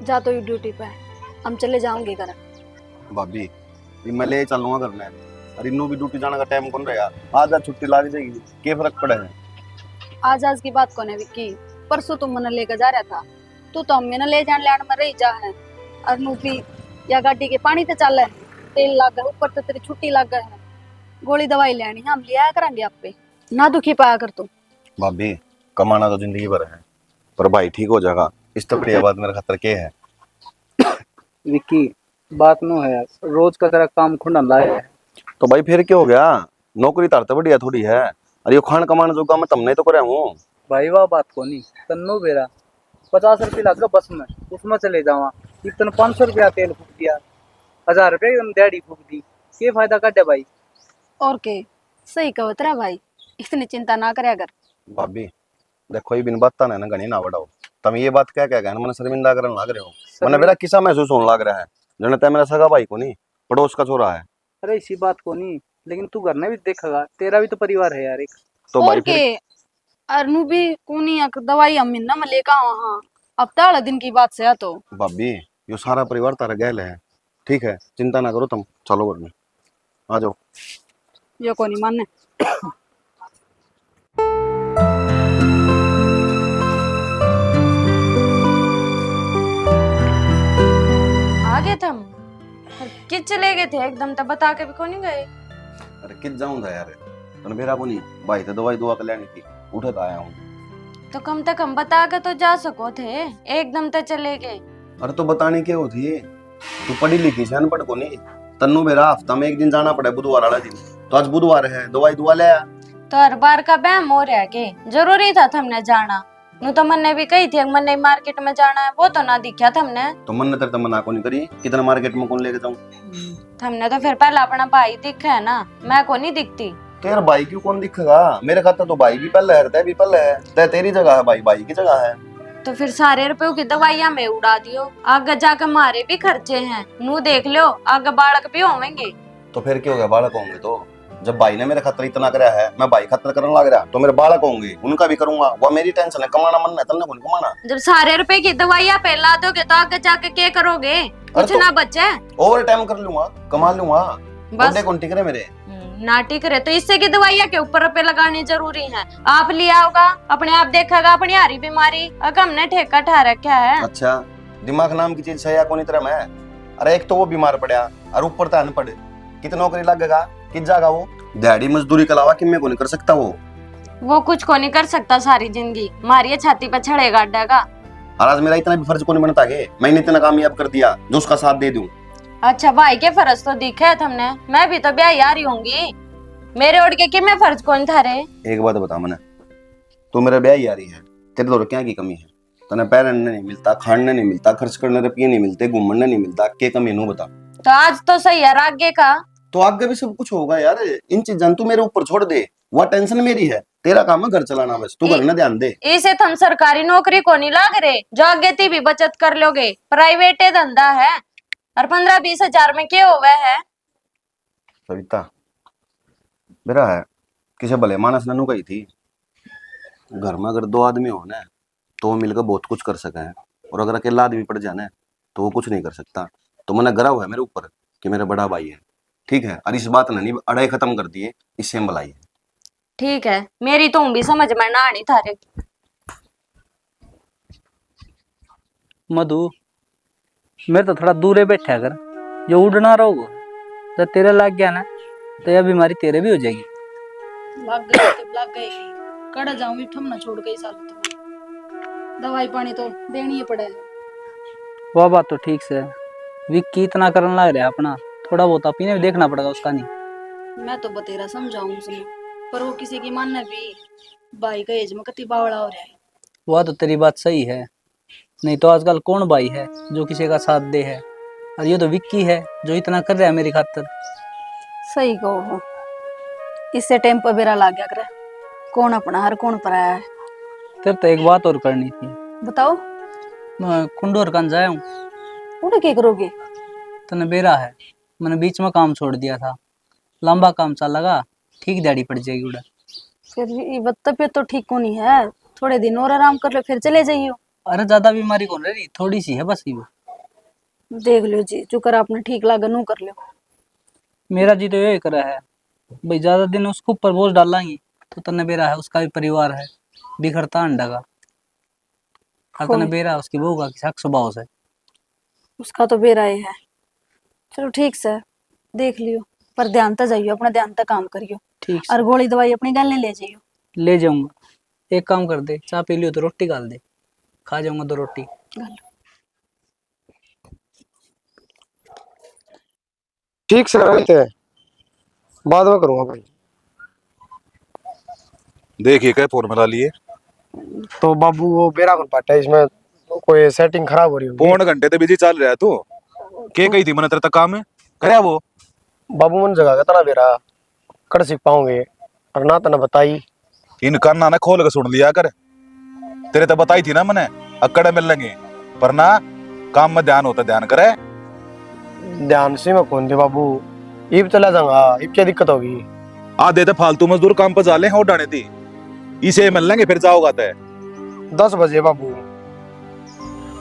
जा तो you duty पे है, हम चले जाऊंगे घर। भाभी ये मैं ले चलूंगा करना है। अरे इन्नू भी ड्यूटी जाने का टाइम कौन रहा। आज आज छुट्टी लग जाएगी, क्या फर्क पड़ा है। आज की बात कोने विक्की, परसों तुम मने लेकर जा रहा था, तू तो हमें ना ले जान लैंड में रही जा है। और नू भी या गाड़ी के पानी ते चल है, तेल लग गए ऊपर तो तेरी छुट्टी लग गए है। गोली दवाई लेनी हम लिया करेंगे आप पे, ना दुखी पाया कर तू। भाभी कमाना तो जिंदगी भर है, पर भाई ठीक हो जाएगा। इस तो प्रिय बात मेरे खतर के है। विक्की बात नो है यार, रोज का तेरा काम खुंडन लाया है। तो भाई फिर क्या हो गया, नौकरी तारते बढ़िया थोड़ी है। अरे यो खान कमाने जो काम मैं तुमने तो करे हूँ। भाई वाह बात को नहीं तन्नो बेरा 50 रुपये लग बस में, उसमें चले जावा। इतने 500 रुपया तेल फूक दिया, 1000 रुपया एकदम दिहाड़ी फूक दी, के फायदा काटे भाई। और के सही कहो तेरा भाई, इतनी चिंता ना करे अगर। भाभी देखो ये बिन बात ना घनी ना बढ़ाओ। तुम ये बात क्या क्या मैंने शर्मिंदा करने लग रहे हो। मैंने मेरा किसा महसूस होने लग रहा है। जने तय मेरा सगा भाई को नहीं, पड़ोस का छोरा है। अरे इसी बात को नहीं, लेकिन तू घर में भी देखेगा, तेरा भी तो परिवार है यार एक। तो और भाई के फिर अरनू भी कूनी दवाई हम ना मैं लेकर वहां, अब ताला दिन की बात से आ तो। भाभी यो सारा परिवार तारा गैल है। ठीक है चिंता ना करो, तुम चलो घर में आ जाओ। यो को नहीं मानने। आ गए तुम? किस चले गए थे एकदम, तब बता के भी को नहीं गए? अरे किस जाऊंगा यार, तने मेरा को नहीं भाई तो दवाई दुआ कर लेनी थी, उठे तो आया हूँ। तो कम से कम बता के तो जा सको थे, एकदम तो चले गए। अरे तो बताने क्या होती है, तू पढ़ी लिखी से अनपढ़ को नहीं। तन्नू मेरा हफ्ता में एक दिन जाना पड़े, बुधवार वाला दिन। तो आज बुधवार है, दवाई दुआ ले आ। तो हर बार का बैम हो रहा के जरूरी था हमने जाना। नु तो मन ने भी कही थी मन ने मार्केट में जाना है, वो तो ना दिखा हमने। तो मन ने तेरे तो मना को नहीं करी, कितना मार्केट में कौन लेके जाऊं। हमने तो फिर पहले अपना भाई दिखा है ना, मैं को नहीं दिखती। तो यार भाई क्यों कौन दिखेगा, मेरे खाते तो भाई भी पहले है, तय भी पहले है। तय तेरी जगह है, भाई भाई की जगह है। तो फिर सारे रुपयों की दवाइयां में उड़ा दियो, आगे जाकर हमारे भी खर्चे हैं। नू देख लो आगे बालक भी होंगे। तो फिर क्या हो गया, बालक होंगे तो। जब भाई ने मेरे खतर इतना कराया है, मैं भाई खतर करने लग रहा, तो मेरे बालक होंगे, उनका भी करूंगा। वो मेरी टेंशन है, कमाना मन है, तन्ने को नहीं कमाना। जब सारे रुपए की दवाइयां पहला दोगे तो आगे जाके क्या करोगे? कुछ तो ना बचे। ओवर टाइम कर लूंगा, कमा लूंगा। बस कौन टिक रहे मेरे। ना टिक रहे तो इससे की दवाइयां के ऊपर रुपए लगाने जरूरी है। आप लिया होगा, अपने आप देखेगा अपनी हारी बीमारी, अगर हमने ठेका ठा रखा है। अच्छा दिमाग नाम की चीज सही कौन तरह मैं। अरे एक तो वो बीमार पड़ा और ऊपर तो अनपढ़, कितनी नौकरी लगेगा, किस जाएगा वो। दिहाड़ी मजदूरी के अलावा किम में को नहीं कर सकता वो कुछ को नहीं कर सकता सारी जिंदगी, मारिए छाती पर छड़ेगा अड्डागा। और आज मेरा इतना भी फर्ज को नहीं बनता है, मैंने इतना कामयाब कर दिया जो उसका साथ दे दूं। अच्छा भाई के फर्ज तो दिखे है तुमने, मैं भी तो ब्याह यारी होंगी, मेरे ओढ़ के कि मैं फर्ज कौन था रे। एक बात बता मने, तू मेरा ब्याह यारी है, तेरे तो क्या की कमी है। तने पहनने नहीं मिलता, खाने नहीं मिलता, खर्च करने रुपये नहीं मिलते, घूमने नहीं मिलता, क्या कमी नू बता। तो आज तो सही है आगे का। तो आगे भी सब कुछ होगा यार, इन चीजें तू मेरे ऊपर छोड़ दे। वह टेंशन मेरी है, तेरा काम है घर चलाना, बस तू घर ना ध्यान दे। इसे तुम सरकारी नौकरी को नहीं लाग रहे जो आगे ती भी बचत कर लोगे, प्राइवेट धंधा है और 15-20 हजार में क्या हुआ है। सविता मेरा है, किसी भले मानस ने कही थी, घर में अगर दो आदमी हो ना तो वो मिलकर बहुत कुछ कर सके हैं, और अगर अकेला आदमी पड़ जाना तो वो कुछ नहीं कर सकता। तो मैंने गरा हुआ है मेरे ऊपर कि मेरा बड़ा भाई है, ठीक है। और इस बात ने नहीं अड़ाई खत्म कर दिए, इससे मलाई है। ठीक है, मेरी तो भी समझ में ना आनी थारे। मधु मैं तो थोड़ा दूर बैठा कर, जो उड़ना रहोगे जब तेरे लग गया ना तो यह बीमारी तेरे भी हो जाएगी। लग गई तो लग गई, कड़ा जाऊं भी ठम ना छोड़ गई साल तो। दवाई पानी तो देनी ही पड़े। वह बात तो ठीक से विक्की इतना करने लग रहा है अपना, थोड़ा बहुत अपने भी देखना पड़ेगा उसका। नहीं मैं तो बतेरा समझाऊं उसने, पर वो किसी की मानने भी। भाई का एज में कति बावड़ा हो रहा है। वह तो तेरी बात सही है, नहीं तो आजकल कौन भाई है जो किसी का साथ दे है। और ये तो विक्की है जो इतना कर रहा है मेरी खातिर। सही कहो हो, इससे टाइम पर बेरा ला गया करे, कौन अपना हर कौन पराया है। तेरे तो एक बात और करनी थी। बताओ। मैं कुंडोर कान जाया हूँ। उन्हें क्या करोगे? तने बेरा है, मैंने बीच में काम छोड़ दिया था, लंबा काम चल लगा, ठीक दिहाड़ी पड़ जाएगी उड़ा। फिर ये तबीयत तो ठीक को नहीं है, थोड़े दिन और आराम कर लो फिर चले जाइयो। अरे ज्यादा बीमारी कौन रही, थोड़ी सी है बस ये। देख लो जी, जो कर आपने ठीक लगा नू कर लो। मेरा जी तो यही करा है भाई, ज्यादा दिन उसको ऊपर बोझ डालेंगे तो तने बेरा है, उसका भी परिवार है, बिखरता अंडा का। और तने बेरा उसकी बहू का शक स्वभाव से। उसका तो बेरा ही है। चलो ठीक से देख लियो, पर ध्यान तक जाइयो, अपना ध्यान तक काम करियो। ठीक और से गोली दवाई अपनी गल ले जाइयो। ले जाऊंगा। एक काम कर दे, चाय पी लियो तो रोटी गाल दे, खा जाऊंगा 2 रोटी। गल ठीक से रहते हैं, बाद में करूंगा भाई। देखिए क्या फॉर्मूला लिए तो बाबू वो बेरा कर पाटा है इसमें, कोई सेटिंग खराब हो रही होगी। 1.5 घंटे तो बिजी चल रहा है तू। के कही थी मैंने तेरे तक काम है करे वो। बाबू मन जगह का तना बेरा कर सीख पाओगे, और ना तना बताई। इन कान ना खोल के सुन लिया कर, तेरे तो बताई थी ना मैंने अकड़े मिल लेंगे, पर ना काम में ध्यान होता ध्यान करे। ध्यान से मैं कौन दे बाबू, इब चला जाऊंगा, इब क्या दिक्कत होगी। आधे तो फालतू मजदूर काम पर जाले हो डाने थी, इसे मिल लेंगे फिर जाओगा तय 10 बजे बाबू।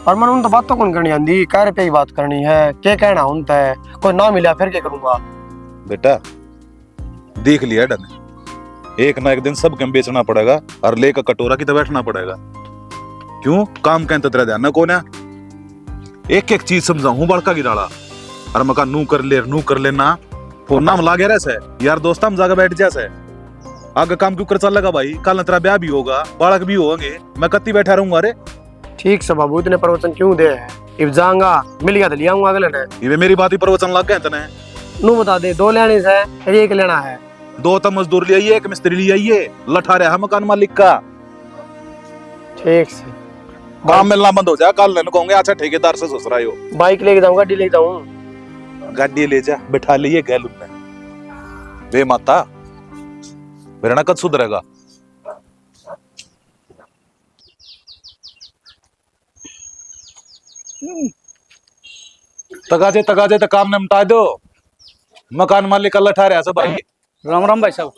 और मन उन तो बात तो कौन करनी आंदी, कह रुपये की बात करनी है, क्या कहना उनता है, कोई ना मिला फिर क्या करूंगा। बेटा। देख लिया डन, एक ना एक दिन सब कम बेचना पड़ेगा और लेकर कटोरा की तो बैठना पड़ेगा। क्यों काम कहते तेरा ध्यान ना कौन है, एक एक चीज समझाऊं बड़का की डाला, और मका नू कर ले ना फोन नाम ला गया रैसे यार दोस्त हम जाकर बैठ जैसे आगे काम क्यों कर चल लगा भाई, कल तेरा ब्याह भी होगा बालक भी होंगे, मैं कत्ती बैठा रहूंगा। अरे ठीक से बाबू, इतने प्रवचन क्यों दे है, इब जाऊंगा मिल गया तो लिया आऊंगा अगले ने। ये मेरी बात ही प्रवचन लग गए तने। नू बता दे, 2 लेने से फिर 1 लेना है। 2 तो मजदूर ले आइए, 1 मिस्त्री ले आइए, लठा रहा है मकान मालिक का। ठीक से काम मिलना बंद हो जाए, कल लेने कहूंगे अच्छा ठेकेदार से सुस रहा हो। बाइक लेके जाऊंगा, गाड़ी लेके जाऊं। गाड़ी ले जा बैठा लिए गैल में बे माता, मेरा ना कद सुधरेगा। तगाजे तो काम निपटा दो, मकान मालिक का लठा रहा भाई। राम राम भाई साहब।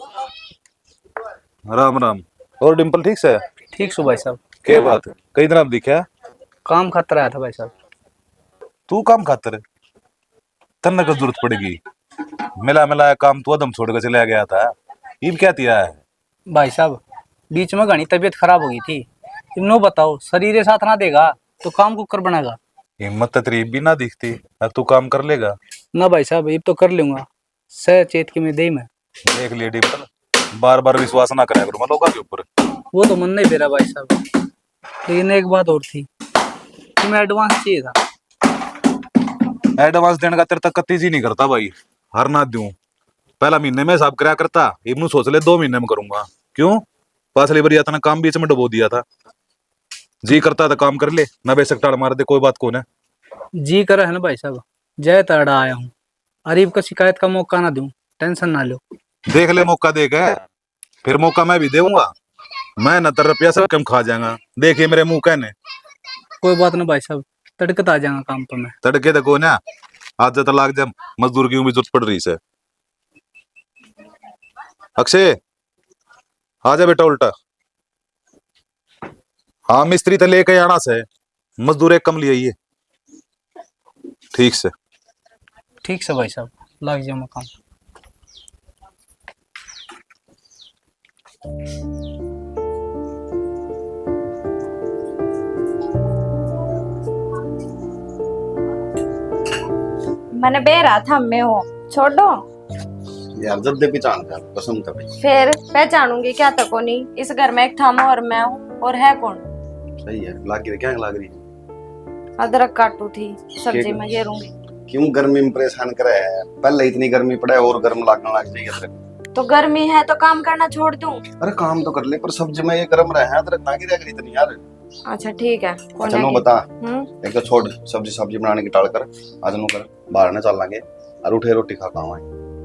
राम राम। और डिम्पल ठीक से? ठीक सो भाई साहब। क्या बात है, कई दिन आप दिखा? काम खतर आया था भाई साहब। तू काम खातर तन्ने को जरूरत पड़ेगी, मिला काम तू अदम छोड़ के चला गया था, इब क्या दिया है? भाई साहब बीच में घनी तबीयत खराब हो गई थी, इन्हों बताओ शरीर साथ ना देगा तो काम को कर बनेगा। हिम्मत तेरी भी ना दिखती, अब तू काम कर लेगा? ना भाई साहब अब तो कर लूंगा, सह चेत के मैं दे में। देख लिए डिम्पल, बार बार विश्वास ना कराया करो लोगों के ऊपर। वो तो मन नहीं दे रहा भाई साहब, लेकिन एक बात और थी कि मैं एडवांस चाहिए था। एडवांस देने का तेरे तक कत्ती जी नहीं करता भाई, हर ना दूं पहला महीने में हिसाब कराया करता, इबनू सोच ले 2 महीने में करूंगा। क्यों पासली बरिया था ना, काम बीच में डबो दिया था, जी करता था काम कर ले ना, बेशक टाड़ मार दे कोई बात कौन है। जी कर है ना भाई साहब, जय तड़ा आया हूँ, अरीब का शिकायत का मौका ना दूं, टेंशन ना लो। देख ले मौका देगा, फिर मौका मैं भी दूंगा, मैं न तर रुपया सब कम खा जाऊंगा, देखिए मेरे मुंह कहने। कोई बात ना भाई साहब, तड़कत आ जाऊंगा काम पर मैं। तड़के तो कौन है, आज तो लाग जा, मजदूर की भी जरूरत पड़ रही है। अक्षय आ जा बेटा उल्टा। हाँ मिस्त्री तो लेके आना से, मजदूर एक कम लिए ये। ठीक से ठीक से भाई साहब, लग जाऊंगा काम। मैंने बेरा था मैं हो छोड़ दो, यार जब दे पहचान कर कसम था भाई। फिर पहचानूंगी क्या तको नहीं, इस घर में एक थामा और मैं हूँ, और है कौन? सही है, लाग रही क्या लाग रही? अदरक काटू थी, सब्जी में घेरूंगी। क्यों गर्मी में परेशान करे है, पहले इतनी गर्मी पड़े और गर्म लगने लग जाएगी तेरे। तो गर्मी है तो काम करना छोड़ दूं? अरे काम तो कर ले, पर सब्जी में ये गर्म रहे हैं तेरे ना की रह इतनी यार। अच्छा ठीक है। अच्छा नो बता, हम्म, एक तो छोड़ सब्जी बनाने की टाल कर, आज नो कर बाहर ना चल लांगे और उठे रोटी खा खाओ।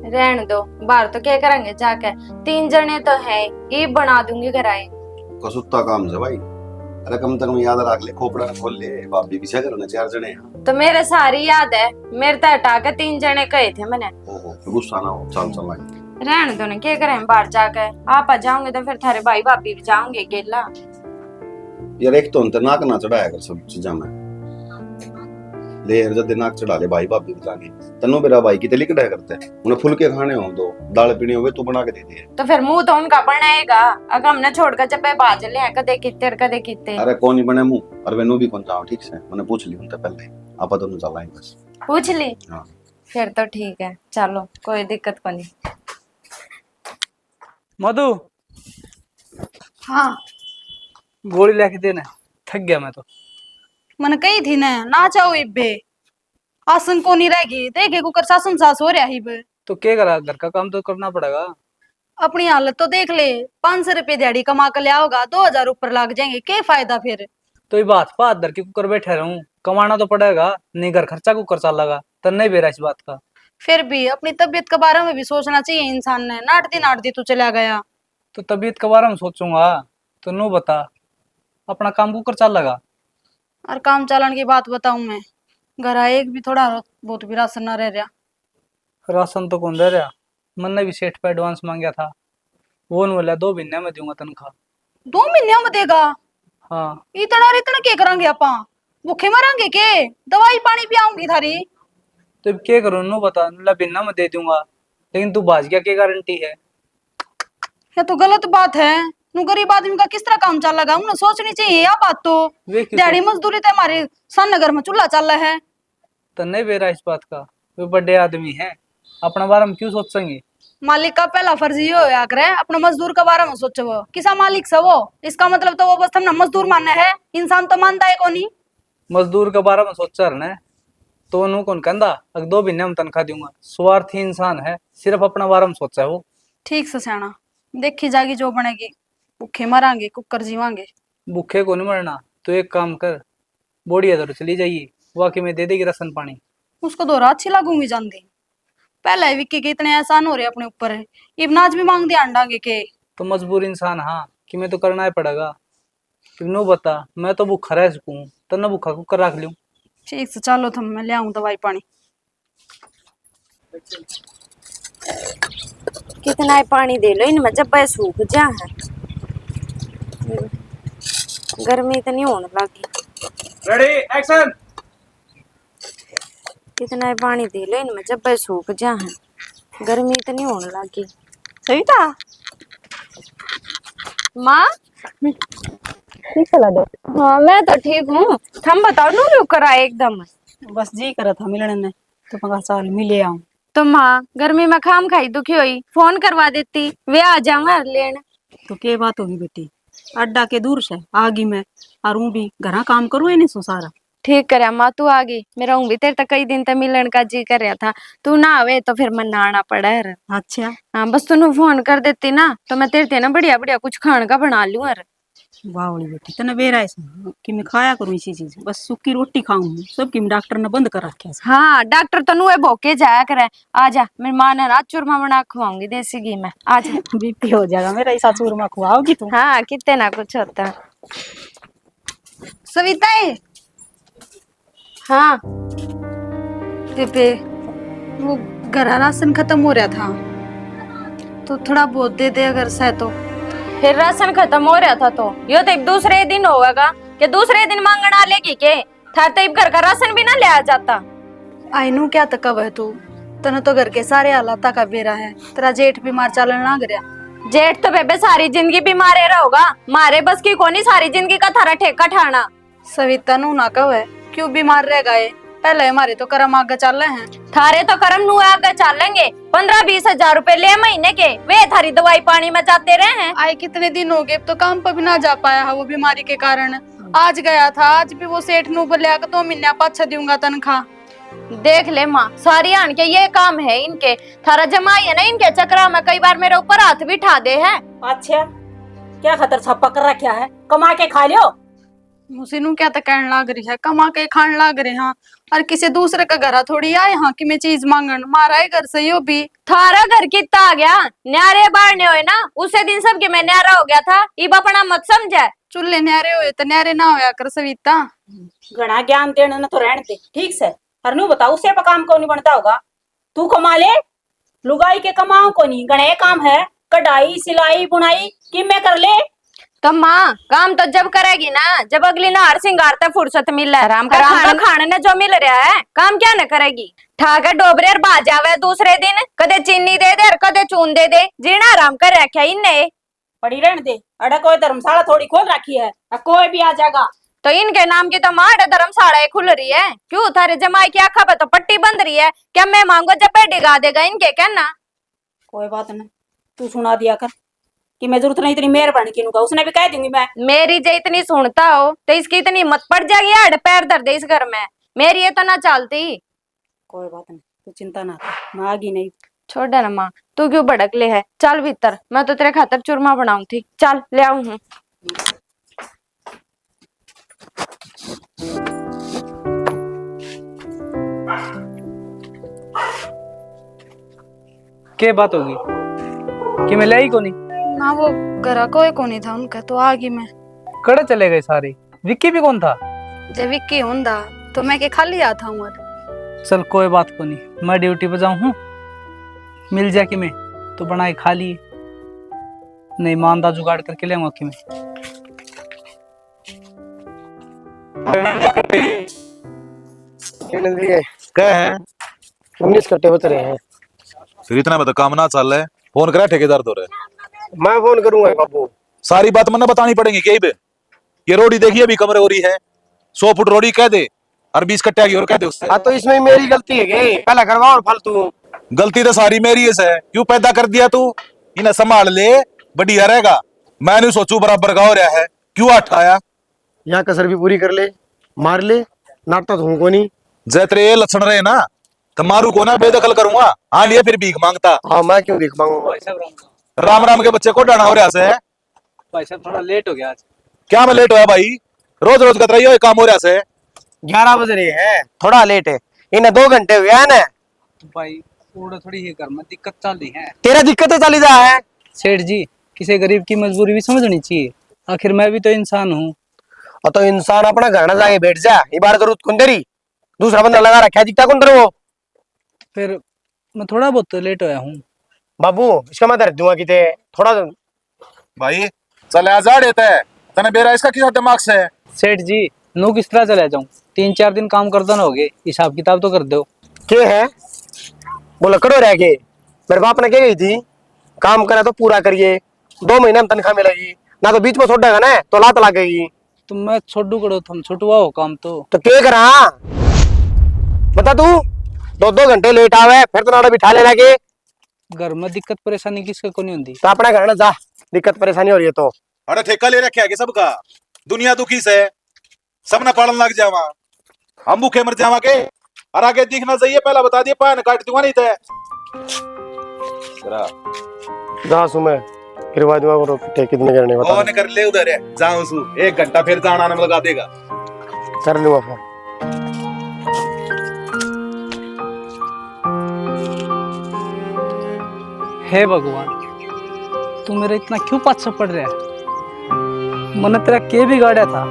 रहने दो, बाहर तो क्या करेंगे जाके, 3 जने तो है, ये बना दूंगी घर आए। कसुत्ता काम से भाई, अरे कम तक याद रख ले, खोपड़ा खोल ले, भाभी भी करना 4 जने हैं। तो मेरे सारी याद है, मेरे तो हटा के 3 जने कहे थे मैंने। ओहो गुस्सा ना हो, चल चल लांगे। रहने दो ना, क्या करें बाहर जाकर, आप आ जाओगे तो फिर थारे भाई भाभी भी जाओगे अकेला। यार एक तो अंतर नाक ना चढ़ाया कर सब चीजा में ले यार जब नाक चढ़ा ले भाई भाभी जाके तनु मेरा भाई की तली कटाया करते हैं उन्हें फुलके खाने हो दो दाल पीनी हो तू बना के दे दे। तो फिर मुंह तो उनका बनाएगा अगर हमने छोड़कर जब बाज ले हैं, कदे कितने कदे कितने। अरे कौन ही बने मुंह और वेनु भी कौन जाओ ठीक से मैंने पूछ ली उनसे पहले आप दोनों चलाएं बस। पूछ ली हाँ फिर तो ठीक है, चलो कोई दिक्कत को नहीं। मधु हाँ गोली लेके देना, थक गया मैं तो। मन कही थी ना चाहो इब्बे आसन को नहीं रहेगी देखे कुकर सासन सास हो रहा ही बे। तो क्या करा, घर का काम तो करना पड़ेगा। अपनी हालत तो देख ले, 500 रुपये दिहाड़ी कमा कर लिया होगा, 2000 ऊपर लग जाएंगे, क्या फायदा फिर। तो ये बात बात दर के कुकर बैठे रहूं, कमाना तो पड़ेगा, नहीं घर खर्चा कुकर चल लगा तो नहीं बेरा इस बात का। फिर भी अपनी तबीयत के बारे में भी सोचना चाहिए इंसान ने। नाटती तू चला गया। तो तबीयत के बारे में सोचूंगा तो नो बता, अपना काम कुकर चल लगा। और काम चालन की बात बताऊं मैं, घर आए एक भी थोड़ा बहुत भी राशन ना रह रहा। राशन तो कौन दे रहा, मन ने भी सेठ पे एडवांस मांगा था, वो बोला 2 महीने में दूंगा तनख्वाह। 2 महीने में देगा? हाँ इतना क्या करेंगे आपा, भूखे मरांगे के? दवाई पानी पियाऊंगी थारी। तो अब क्या करूं नो बता, बिना में दे दूंगा, लेकिन तू भाज गया क्या गारंटी है। ये तो गलत बात है। नु गरीब आदमी का किस तरह काम चल लगा, उन्हें सोचनी चाहिए यह बात तो। दिहाड़ी मजदूरी तो हमारे सन नगर में चूल्हा चल रहा है। तो नहीं बेरा इस बात का, वे बड़े आदमी हैं, अपना बारे में क्यों सोचेंगे। मालिक का पहला फर्ज ये होया करे अपने मजदूर के बारे में सोचे। वो किसा मालिक से वो, इसका मतलब तो वो बस हमने मजदूर मानना है, इंसान तो मानता है कौन ही। मजदूर के बारे में सोचा रहा है तो उन्होंने कौन कहता अगर 2 महीने में तनख्वाह दूंगा। स्वार्थी इंसान है, सिर्फ अपना बारे में सोचा है वो। ठीक से सियाना, देखी जागी जो बनेगी, भूखे मरांगे कुकर जीवांगे। भूखे को नहीं मरना, तो एक काम कर, बोड़ी इधर चली जाइए, वाकई में दे देगी राशन पानी। उसको दोरा अच्छी लगूंगी जानती। पहले विक्की के इतने एहसान हो रहे अपने ऊपर है, इब नाच भी मांग दिया अंडांगे के। तो मजबूर इंसान हाँ कि मैं तो करना ही पड़ेगा। नो बता, मैं तो भूखा रह सकूं तो न भूखा कुकर रख लूं। ठीक से चलो तुम, मैं ले आऊं दवाई पानी। कितना ही पानी दे लो इनमें जब बस सूख जा है, गर्मी इतनी होने लगी। Ready action. कितना ही पानी दे लो इनमें जब बस सूख जा है, गर्मी इतनी होने लगी। सविता माँ हाँ मैं तो ठीक हूँ, हम बताओ नू क्यों करा एकदम। बस जी करा था मिलने ने, तो मैं कहा चल मिले आऊं। तो माँ गर्मी में खाम खाई दुखी हुई, फोन करवा देती, वे आ जाऊंगा लेने। तो के बात होगी बेटी, अड्डा के दूर से आगी मैं और हूँ भी घरा काम करूँ नहीं सो सारा। ठीक करे माँ, तू आ गई, मेरा हूँ भी तेरे तक कई दिन तक मिलन का जी कर रहा था, तू ना आवे तो फिर मन आना पड़ा है। अच्छा हाँ बस तूने फोन कर देती ना तो मैं तेरे ना बढ़िया बढ़िया कुछ खाने का बना लूं। अरे वावड़ी बेटी तने बेरा है कि मैं खाया करूँ इसी चीज, बस सूखी रोटी खाऊं, सबकी डॉक्टर ने बंद कर रखा है। हाँ डॉक्टर तो नुए भोके जाया करे। आजा मेरी माँ ने ना चूरमा बना खवाऊंगी देसी घी में, आजा। बीपी हो जाएगा मेरा, ऐसा चूरमा खुआओगी तुम। हाँ कितने ना कुछ होता। सविता हाँ पे वो घर राशन खत्म हो रहा था, तो थोड़ा बहुत दे दे अगर से तो। फिर राशन खत्म हो रहा था तो यो तो एक दूसरे दिन होगा कि दूसरे दिन मांगना लेगी के थार तो घर का राशन भी ना ले आ जाता। आईनू क्या तक है तू, तने तो घर के सारे हालात का बेरा है। तेरा जेठ बीमार चलन ना गया। जेठ तो बेबे सारी जिंदगी बीमार रहोगा, मारे बस की कोनी सारी जिंदगी का थारा ठेका ठाना। सविता नू ना कहे क्यों बीमार रह गए, पहले हमारे तो कर्म आगे चल रहे हैं। थारे तो कर्म नु आगे चलेंगे, 15-20 हजार रुपए ले महीने के, वे थारी दवाई पानी में जाते रहे हैं। आए कितने दिन हो गए, तो काम पर भी ना जा पाया है वो बीमारी के कारण। आज गया था, आज भी वो सेठ नू बोलिया 2 महीने पाछा दूंगा तनख्वाह। देख ले माँ, सारी आन के ये काम है इनके, थारा जमाई है ना इनके चक्रा में कई बार मेरे ऊपर हाथ भी ठा दे है। अच्छा क्या खतर छापा कर रखा है, कमा के खा लियो। मुझे नू क्या तो कहने लाग रही है, कमा के खाने लाग रहे हाँ, और किसी दूसरे का घर थोड़ी आए हाँ कि मैं चीज मांगन। मारा है घर से यो भी। थारा घर कितना आ गया, न्यारे बाढ़ने हुए ना, उसे दिन सबके मैं न्यारा हो गया था, इब अपना मत समझे। चूल्हे न्यारे हुए तो न्यारे ना होया कर सविता। घना ज्ञान देने न तो रहने दे, ठीक से। और नू बताओ उसे पर काम कौन नहीं बनता होगा, तू कमा ले, लुगाई के कमाओ को नहीं। गणे काम है, कढ़ाई सिलाई बुनाई कि मैं कर ले। तो माँ काम तो जब करेगी ना जब अगली नहार सिंगार तक फुर्सत मिले। आराम कर खाने ने जो मिल रहा है काम क्या न करेगी। ठाकर डोबरे और बाज आवे दूसरे दिन कदे चीनी दे दे और कदे चून दे दे। जीना आराम कर रखा इनने। पड़ी रहने दे, अड़ा कोई धर्मशाला थोड़ी खोल रखी है, अब कोई भी आ जाएगा। तो इनके नाम की तो माड़ धर्मशाला खुल रही है। क्यों थारे जमाई की आंखा पे तो पट्टी बंद रही है। क्या मैं मांगो जब डिगा देगा इनके कहना। कोई बात नहीं, तू सुना दिया कर कि मैं जरूरत नहीं इतनी मेहरबानी किनू का, उसने भी कह दूंगी मैं। मेरी जे इतनी सुनता हो तो इसकी इतनी हिम्मत पड़ जाएगी हड़ पैर धर दे इस घर में। मेरी ये तो ना चलती। कोई बात नहीं, तू चिंता ना कर, मैं आगी नहीं। छोड़ ना माँ, तू क्यों भड़क ले है। चल भीतर, मैं तो तेरे खातर चूरमा बनाऊं थी। चल ले आऊं हूँ। क्या बात होगी कि मैं लाई को नहीं? ना वो घर कोई को नहीं था उनका, तो आ गई मैं। कड़े चले गए सारे। विक्की भी कौन था? जब विक्की हुंदा तो मैं के खाली आता हूँ। चल कोई बात को नहीं, मैं ड्यूटी पे जाऊं हूँ। मिल जाए कि मैं तो बनाए खा लिए, नहीं मानदा जुगाड़ करके ले कि मैं। क्या है 19 कट्टे बच रहे हैं। फिर इतना बता काम ना चल रहा है, फोन करा ठेकेदार तो रहे। मैं फोन करूंगा बाबू। सारी बात मैंने बतानी पड़ेगी क्या बे। ये रोडी देखिए अभी कमरे हो रही है, 100 फुट रोडी कह दे और 20 कट्टे आगे और कह दे उससे। हाँ तो इसमें मेरी गलती है क्या? पहला करवा और फालतू। गलती तो सारी मेरी है, क्यों पैदा कर दिया तू। इन्हें संभाल ले, बढ़िया रहेगा। मैं नहीं सोचू बराबर का हो रहा है, क्यों हटाया। यहाँ कसर भी पूरी कर ले, मार ले, नाटक हूँ को नहीं। जय तेरे ये लक्षण रहे ना तो मारू को ना बेदखल करूंगा। हाँ लिए फिर भीख मांगता। हाँ मैं क्यों देख पाऊंगा। राम राम के बच्चे को डाना हो रहा है। भाई साहब थोड़ा लेट हो गया आज। क्या मैं लेट होया भाई, रोज रोज कतरा ये काम हो रहा है। 11 बज रहे हैं, थोड़ा लेट है। इन्हें 2 घंटे हुए हैं ना। भाई थोड़ा थोड़ी ये घर में दिक्कत चल रही है। तेरा दिक्कत तो चली जा है। सेठ जी, किसी गरीब की मजबूरी भी समझनी चाहिए। आखिर मैं भी तो इंसान हूँ। और तो इंसान अपना घर न जाके बैठ जा, ये बार जरूरत कौन तेरी। दूसरा बंदा लगा रखा है, दिखता कौन तेरे वो। फिर मैं थोड़ा बहुत तो लेट होया हूँ। बाबू इसका मैं दर्द दूंगा किते थोड़ा। भाई चल आजा देता है तने बेरा इसका किस दिमाग से है। सेठ जी, नो किस तरह चले जाऊँ? 3-4 दिन काम कर दो ना, हो गए हिसाब किताब तो कर दो। के है बोला करो रह के। मेरे बाप ने क्या गई थी, काम करा तो पूरा करिए, 2 महीने में तनख्वाह मिलेगी ना, तो बीच में छोड़ देगा ना तो लात लगेगी। तो मैं छोटू करो, तुम छोटू आओ काम तो क्या करा बता तू। 2-2 घंटे लेट आवे फिर तो नाड़ा बिठा लेना के। घर में दिक्कत परेशानी किसके को नहीं होती। तो अपना घर ना जा, दिक्कत परेशानी हो रही है तो। अरे ठेका ले रखे है सबका, दुनिया दुखी से सबने पालन लग जावा, हम भूखे मर जावा के। और आगे दिखना चाहिए, पहला बता दिए पान काट दूंगा नहीं थे। जा सुमे करवा दूंगा वो ठेके कितने करने बता। कौन कर ले उधर है जाऊं सु 1 घंटा फिर जाना आने में लगा देगा। कर लूंगा फोन। हे भगवान, तू मेरा इतना क्यों पाछा पड़ रहा है? मैंने तेरा के बिगाड़ा था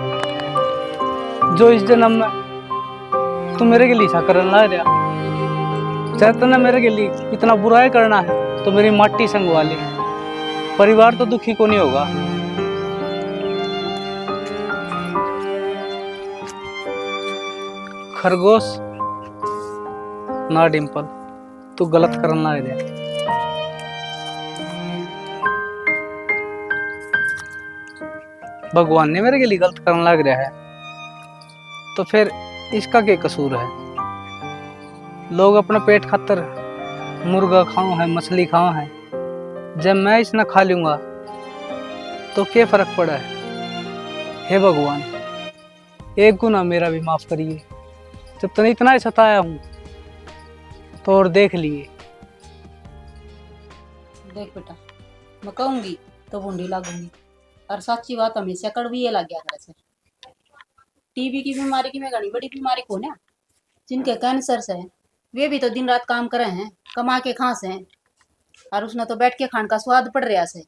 जो इस जन्म में तू मेरे के लिए ऐसा करने लग रहा। चाहे तूने मेरे के लिए इतना बुराई करना है तो मेरी माटी संगवा ले, परिवार तो दुखी को नहीं होगा। खरगोश ना डिंपल, तू गलत करने लग रहा। भगवान ने मेरे के लिए गलत करने लग रहा है तो फिर इसका क्या कसूर है? लोग अपने पेट खातर मुर्गा खाओ है, मछली खाओ है, जब मैं इसना खा लूंगा तो क्या फर्क पड़ा है? हे भगवान, एक गुना मेरा भी माफ करिए। जब तूने इतना ही सताया हूं तो और देख लिए। देख बेटा, मैं कहूंगी तो बूंदी लागूंगी, और सच्ची बात हमेशा कड़वी लग गया करे से। टीबी की बीमारी की में घनी बड़ी बीमारी को ना, जिनके कैंसर से वे भी तो दिन रात काम करे हैं, कमा के खास हैं, और उसने तो बैठ के खान का स्वाद पड़ रहा से।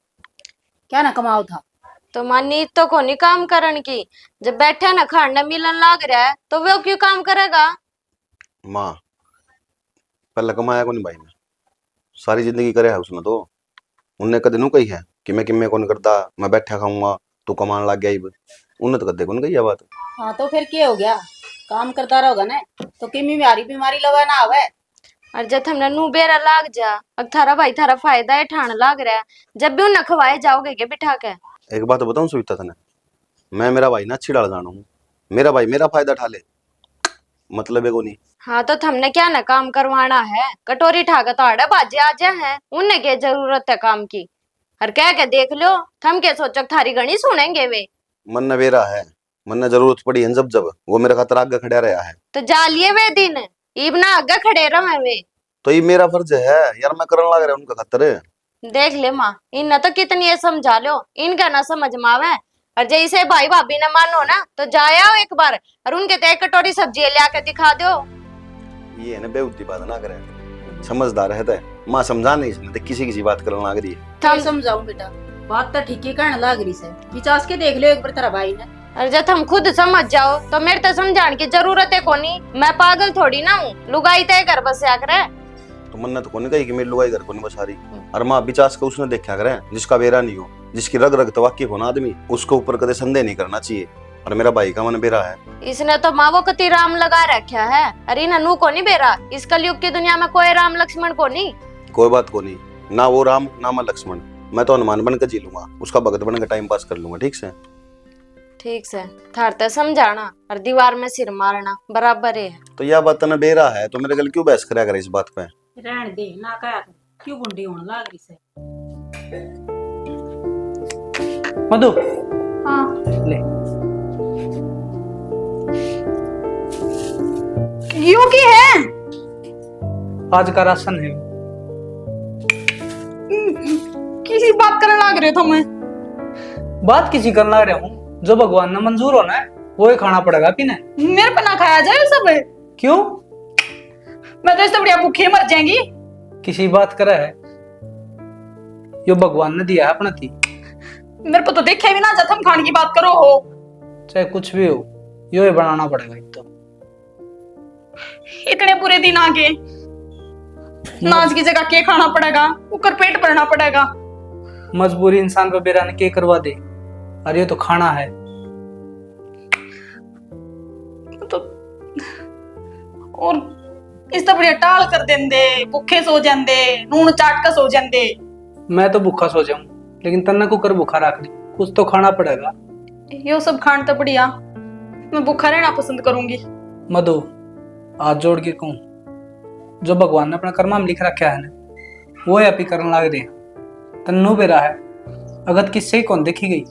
क्या ना कमाओ था तो मानी तो कोनी काम करन की। जब बैठे ना खाना मिलन लाग रहा है तो वो क्यों काम करेगा? माँ पहले कमाया को नहीं भाई ने, सारी जिंदगी करे है उसने। तो उनने कदे नू कही है कि मैं किम्मे को नहीं करता, मैं बैठा खाऊंगा, तू कमान लग गया इब उन्हें तो कदे कौन गई बात। हाँ तो फिर क्या हो गया, काम करता रहोगा ना तो किमी म्यारी बीमारी लगा ना आवे। और जब हमने नू बेरा लाग जा, अब थारा भाई थारा फायदा है ठाण लाग रहा है, जब भी उन्हें खवाए जाओगे क्या बिठा के। एक बात बताऊं सुविता तने, मैं मेरा भाई ना अच्छी डाल जाना हूँ, मेरा भाई मेरा फायदा उठा ले, मतलब है को नहीं। हाँ तो हमने क्या ना काम करवाना है, कटोरी ठाकर तो आड़े बाजे आ जा है, उन्हें क्या जरूरत है काम की। और कह के देख लो, हम क्या सोचो थारी गणी सुनेंगे वे। मन न बेरा है, मन न जरूरत पड़ी है जब जब वो मेरे खातर आगे खड़ा रहा है तो जालिए वे दिन इब ना आगे खड़े रहे वे। तो ये मेरा फर्ज है यार, मैं करने लग रहा हूँ उनका खातर। देख ले माँ, इन तो कितनी ये समझा लो, इनका ना समझ मावे। और जैसे भाई भाभी ने मानो ना तो जाया एक बार और उनके ते एक कटोरी सब्जी ले के दिखा दो। ये है ना बेउद्दी बात ना करे, समझदार है तो माँ समझा नहीं इसने किसी किसी बात करने लग रही है। हम समझाऊं बेटा, बात तो ठीक ही कहने लाग रही से, विचास के देख लो एक बार तेरा भाई ने। और जब हम खुद समझ जाओ तो मेरे तो समझाने की जरूरत है कोनी, मैं पागल थोड़ी ना हूँ, लुगाई तय कर बस करे। तो मन ने तो कोनी कही कि मेरी लुगाई घर को नहीं बसा रही, और माँ विचास का उसने देखा करे जिसका बेरा नहीं हो, जिसकी रग रग तो वाकिफ हो ना आदमी, उसके ऊपर कदे संदेह नहीं करना चाहिए। और मेरा भाई का मन बेरा है, इसने तो माँ वो कति राम लगा रखा है, अरे ननू को नहीं बेरा, इस कलयुग की दुनिया में कोई राम लक्ष्मण को नहीं। कोई बात को नहीं, ना वो राम ना मैं लक्ष्मण, मैं तो हनुमान बन के जी लूंगा, उसका भगत बन के टाइम पास कर लूंगा। ठीक से ठीक से थारते समझाना और दीवार में सिर मारना बराबर है। तो यह बात ना बेरा है तो मेरे गल क्यों बहस करा करे इस बात पे। रहने दे ना कहा कर, क्यों बुंडी होने लाग रही से। मधु हाँ ले, यू की है आज का राशन है। किसी बात करने लग रहे हो मैं। बात किसी करना रहा हूँ, जो भगवान ने मंजूर होना है वो ही खाना पड़ेगा पीने। मेरे पे ना खाया जाए सब, क्यों? मैं तो इससे बढ़िया भूखे मर जाएंगी। किसी बात करा है, यो भगवान ने दिया है अपना थी, मेरे को तो देखे भी ना जाता, हम खाने की बात करो हो। चाहे कुछ भी हो यो ही बनाना पड़ेगा। एक तो इतने बुरे दिन आ गए, नाच की जगह के खाना पड़ेगा, ऊपर पेट भरना पड़ेगा। मजबूरी इंसान पे बेरा ने के करवा दे, अरे ये तो खाना है। तो और इस तो बढ़िया टाल कर देंदे, भूखे सो जांदे, नून चाट का सो जांदे। मैं तो भूखा सो जाऊं, लेकिन तन्ना को कर भूखा रख ली, कुछ तो खाना पड़ेगा। यो सब खान तो बढ़िया, मैं भूखा रहना पसंद करूंगी। मधु हाथ जोड़ के कहूं, जो भगवान ने अपना कर्मा में लिख रखा है ना वो है करने लग रहे हैं। तन्नू बेरा है अगत किससे ही कौन देखी गई,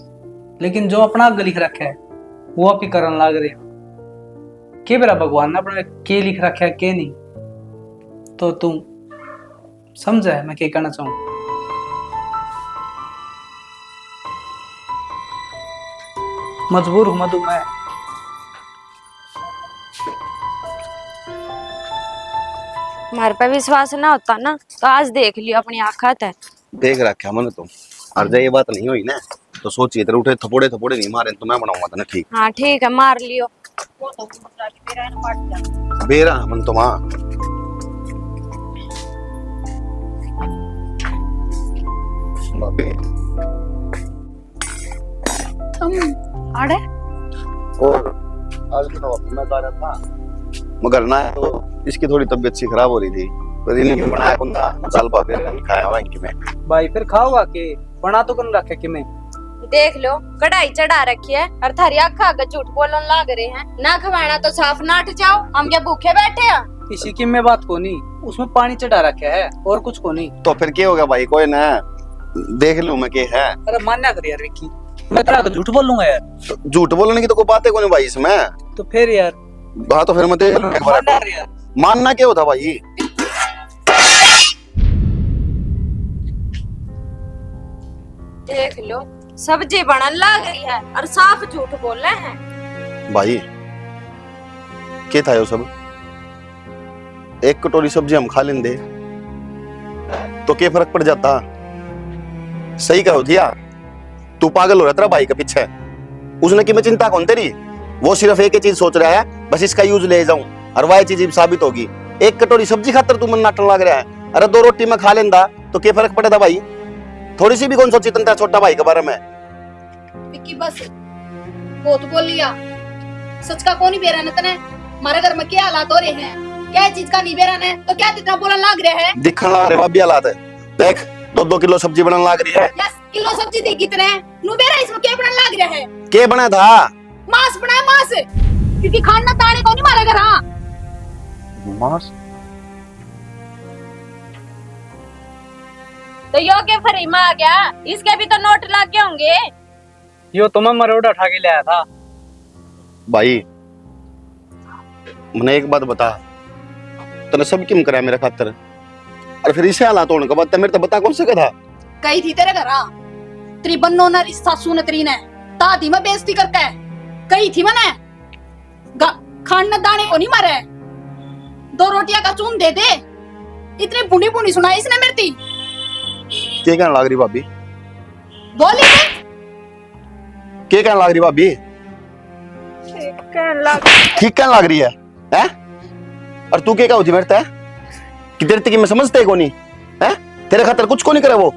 लेकिन जो अपना आगे लिख रखा है वो आप ही करने लग रहे हैं। के बेरा भगवान ने अपना के लिख रखा है के नहीं, तो तुम समझा है मैं क्या कहना चाहूं। मजबूर हूं मधु मैं। हमारे पे विश्वास ना होता ना तो आज देख लियो अपनी आँखात है। देख रखा मन तुम, और जब ये बात नहीं हुई ना तो सोचिए तेरे उठे थपोड़े थपोड़े नहीं मारे तो मैं बनाऊंगा तने। ठीक हाँ ठीक है, मार लियो। बेरा मन तो माँ बापे तुम आड़े और आज तो मैं जा रहा था मगर ना तो इसकी थोड़ी तबीयत सी खराब हो रही थी, पर इन्हें बनाया कौन था, मसाल पापे खाया हुआ इनकी में। भाई फिर खाओगा के बना तो कन रखे कि मैं देख लो कढ़ाई चढ़ा रखी है और थारी आखा आगे झूठ बोलन लाग रहे हैं, ना खवाना तो साफ नाट जाओ, हम क्या भूखे बैठे हैं। किसी की में बात को नहीं, उसमें पानी चढ़ा रखा है और कुछ को नहीं। तो फिर क्या हो गया भाई, कोई ना देख लूं मैं क्या है। अरे मान्या कर यार विक्की, मैं तेरा तो झूठ बोलूंगा यार। तो झूठ बोलने की तो कोई बात है कोई भाई इसमें। तो फिर यार हाँ तो फिर मैं देख लूं एक बार। मान्या कर यार। मानना क्या होता भाई। देख लो सब्जी बनन लग रही है और साफ झूठ बोल रहे हैं। भाई क्या था ये सब, एक कटोरी सब्जी हम खा लेंदे तो क्या फर्क पड़ जाता। सही कहो दिया, तू पागल हो रहा तेरा भाई के पीछे, उसने की मैं चिंता कौन तेरी, वो सिर्फ एक ही चीज सोच रहा है बस इसका यूज ले जाऊं और वह चीज साबित होगी। एक कटोरी सब्जी खातर तू मन नाटन लग रहा है, अरे 2 रोटी में खा लेंदा तो क्या फर्क पड़ेगा भाई। थोड़ी सी भी कौन सोची तेरा छोटा भाई के बारे में। विक्की बस बहुत बोल लिया। सच का कौन ही बेरा तने? हमारे घर में क्या हालात हो रहे हैं, क्या चीज का नहीं बेरा ने, तो क्या इतना बोलने लग रहे हैं? दिखने लग रहे भाभी हालात है। देख 2-2 किलो सब्जी बनने लग रही है। यस किलो सब्जी दी कितने नु बेरा इसमें क्या बनने लग रहे हैं? के बना था? मांस बनाया मांस, क्योंकि खाना ताने को नहीं मारे घर। हाँ मांस तो यो के फ्री में आ गया, इसके भी तो नोट लग गए होंगे। यो तो मैं मरोड़ा उठा के ले आया था। भाई मैंने एक बात बता, तने सब क्यों करा मेरे खातर? और फिर इसे हालात होने के बाद मेरे तो बता कौन से था? कही थी तेरे घर तेरी बन्नो न सासू ने तेरी ने दादी में बेइज्जती करके कही थी मैंने खान न दाने को नहीं मारे, 2 रोटियां का चून दे दे। इतनी बुनी बुनी सुनाई इसने मेरी थी। के कहने लग रही भाभी? बोली के कहने लग रही भाभी? ठीक कहने लग रही है हैं? और तू क्या होती मेरे कि तेरे तक मैं समझते को नहीं है? तेरे खातर कुछ को नहीं करे वो।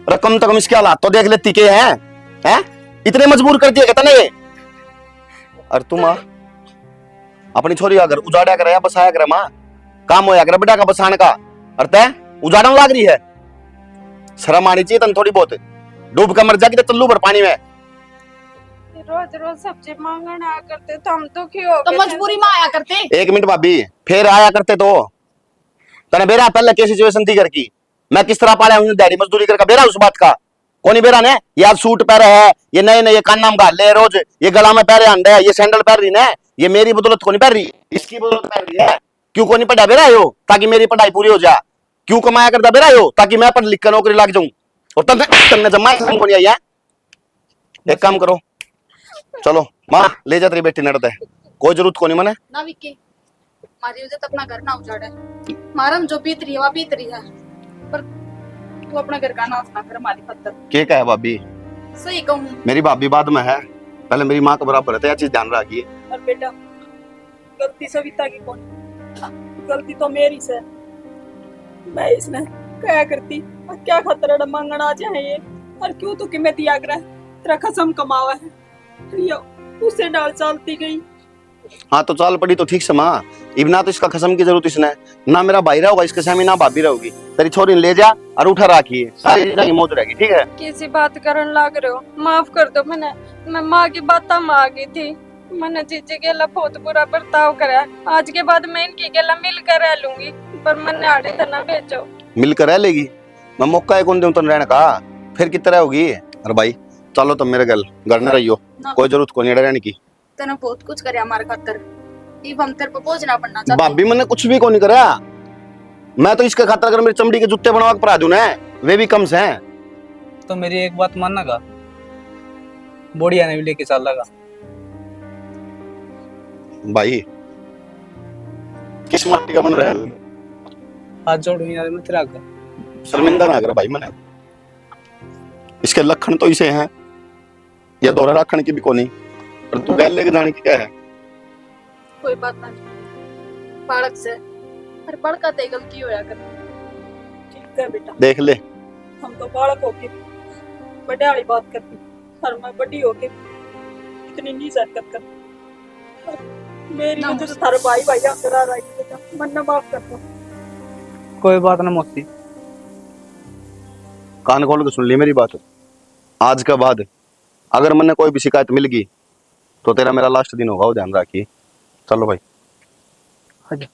रकम तक इसके हालात तो देख लेती के हैं? इतने मजबूर कर दिया कहता नहीं। और तू माँ अपनी छोरी अगर उजाड़ा करे या बसाया करे माँ, काम होया करे बेटा का बसान का, और तय उजाड़न लाग रही है। शर्म आनी चाहिए तन थोड़ी बहुत, डूब कर मर जाएगी तो चल्लू भर पानी में। रोज रोज सब्जी मांगने आ करते तो हम दुखी हो तो गए। मजबूरी में आया करते। 1 मिनट भाभी, फिर आया करते तो तने बेरा पहले कैसी सिचुएशन थी घर की, मैं किस तरह पाला हूं दिहाड़ी मजदूरी करके बेरा उस बात का कोनी बेरा ने? यार सूट पहरे है, ये नए नए कान नाम घाल ले रोज, ये गला में पहरे अंडे, ये सैंडल पहन रही ने, ये मेरी बदौलत को नहीं पहन रही, इसकी बदौलत पहन रही है। क्यों को नहीं पढ़ा बेरा यो ताकि मेरी पढ़ाई पूरी हो जाए? क्यों कमाया करता बेरा यो ताकि मैं पढ़ लिख कर नौकरी लग जाऊं? और तन्ने जमा को नहीं आई है। एक काम करो, चलो माँ ले जा तेरी बेटी नड़ते, कोई जरूरत को नहीं मने ना विक्की, हमारी वजह से अपना घर ना उजाड़े। मारम जो बीत रही है वह बीत रही है, पर तू अपना घर का नाश ना कर हमारी खातर। के क्या है भाभी? सही कहूँ। मेरी भाभी बाद में है, पहले मेरी माँ के बराबर है, तो यह चीज ध्यान रखिए। और बेटा गलती सविता की कौन, गलती तो मेरी से। मैं इसने क्या करती और क्या खतरा मांगना चाहिए, और क्यों तो कि मैं दिया कर तेरा कसम कमावा है, ये उसे डाल चलती गई। हाँ तो चाल पड़ी तो ठीक से माँ, इबना तो इसका कसम की जरूरत इसने ना, मेरा भाई रहोगा इसके सामने ना भाभी रहोगी। तेरी छोरी ले जा और उठा रखिए, सारी मौज रहेगी, ठीक है? किसी बात करन लग रहे हो, माफ कर दो। मैं माँ की बात मान गई थी, मैंने जीजे के लिए बहुत बुरा बर्ताव करा। आज के बाद मैं इनकी गला मिल कर रह लूंगी, पर मैंने आड़े तो ना भेजो। मिलकर रह लेगी, मैं मौका है कौन दूं तन रहने का, फिर कितना तरह होगी। अरे भाई चलो तुम मेरे घर न रहियो, कोई जरूरत को नहीं रहने की। तने बहुत कुछ करे हमारे खातर, इब हम तेरे पे बोझ ना बनना चाहते। भाभी मैंने कुछ भी को नहीं करा, मैं तो इसके खातर अगर मेरी चमड़ी के जूते बनवा के परा दूं ना, वे भी कम से हैं। तो मेरी एक बात मानना का, बोड़िया ने भी लेके चल लगा। भाई किस माटी का बन रहा है? हाथ जोड़ू यार मैं तेरा का। शर्मिंदा ना कर भाई मैंने, इसके लक्षण तो इसे हैं, या दौरा रखने की भी को नहीं, पर तू गैल लेके जाने की क्या है? कोई बात नहीं, बालक से पर बड़का ते गलती होया कर। ठीक है बेटा, देख ले हम तो बालक होके बड़े वाली बात करती, और मैं बड़ी होके इतनी नीच हरकत कर, मेरी वजह से थारे भाई भाई आकर आ रही है। बेटा मन माफ कर दो। कोई बात ना मौसी, कान खोल के सुन ली मेरी बात। आज के बाद अगर मैंने कोई भी शिकायत मिल गई तो तेरा मेरा लास्ट दिन होगा, वो ध्यान रखिए। चलो भाई। हाँ जी।